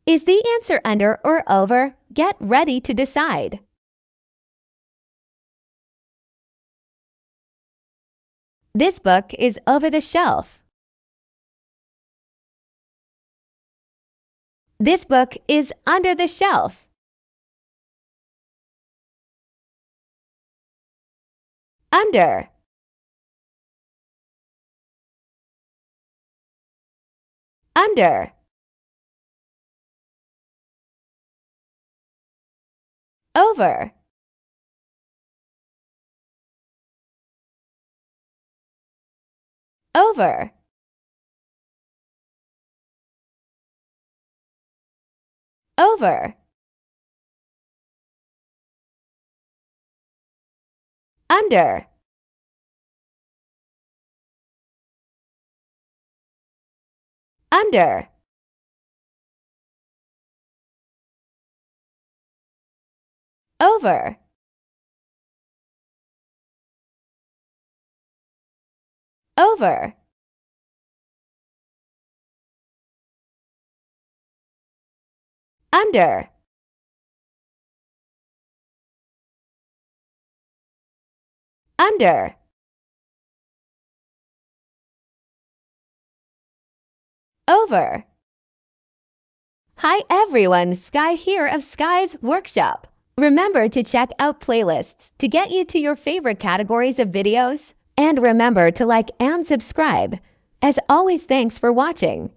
Is the answer under or over? Get ready to decide. This book is over the shelf. This book is under the shelf. Under. Under. Over. Over. Over. Under. Under. Over. Over. Under. Under. Over. Hi everyone, Skye here of Skye's Workshop. Remember to check out playlists to get you to your favorite categories of videos. And remember to like and subscribe. As always, thanks for watching.